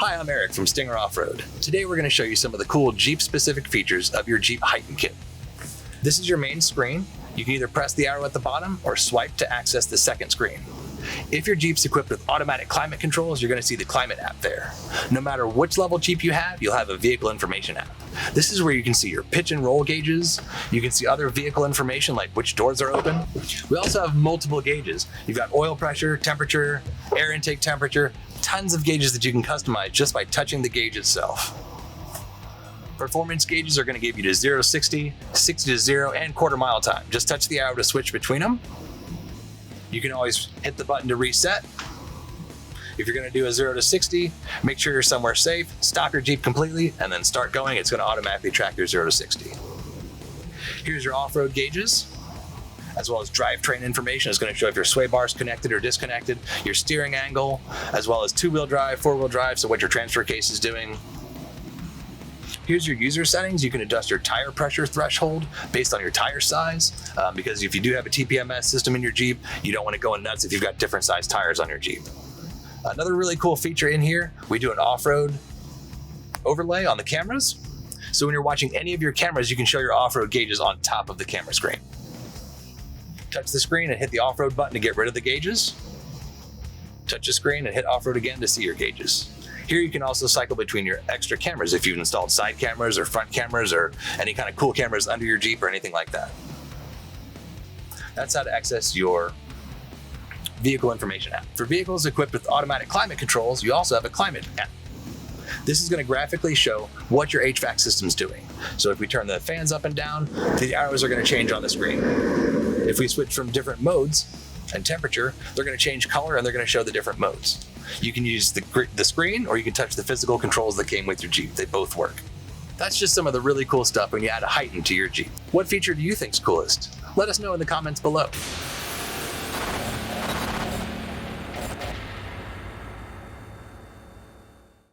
Hi, I'm Eric from Stinger Off-Road. Today we're going to show you some of the cool Jeep-specific features of your Jeep HEIGH10 kit. This is your main screen. You can either press the arrow at the bottom or swipe to access the second screen. If your Jeep's equipped with automatic climate controls, you're going to see the climate app there. No matter which level Jeep you have, you'll have a vehicle information app. This is where you can see your pitch and roll gauges. You can see other vehicle information like which doors are open. We also have multiple gauges. You've got oil pressure, temperature, air intake temperature, tons of gauges that you can customize just by touching the gauge itself. Performance gauges are going to give you to 0 to 60, 60 to 0, and quarter mile time. Just touch the arrow to switch between them. You can always hit the button to reset. If you're going to do a 0 to 60, make sure you're somewhere safe, stop your Jeep completely, and then start going. It's going to automatically track your 0 to 60. Here's your off-road gauges, as well as drivetrain information. It's going to show if your sway bar is connected or disconnected, your steering angle, as well as two-wheel drive, four-wheel drive, so what your transfer case is doing. Here's your user settings. You can adjust your tire pressure threshold based on your tire size, because if you do have a TPMS system in your Jeep, you don't want to go nuts if you've got different size tires on your Jeep. Another really cool feature in here, we do an off-road overlay on the cameras. So when you're watching any of your cameras, you can show your off-road gauges on top of the camera screen. Touch the screen and hit the off-road button to get rid of the gauges. Touch the screen and hit off-road again to see your gauges. Here you can also cycle between your extra cameras if you've installed side cameras or front cameras or any kind of cool cameras under your Jeep or anything like that. That's how to access your vehicle information app. For vehicles equipped with automatic climate controls, you also have a climate app. This is going to graphically show what your HVAC system's doing. So if we turn the fans up and down, the arrows are going to change on the screen. If we switch from different modes and temperature, they're going to change color and they're going to show the different modes. You can use the screen or you can touch the physical controls that came with your Jeep. They both work. That's just some of the really cool stuff when you add a HEIGH10 to your Jeep. What feature do you think's coolest? Let us know in the comments below.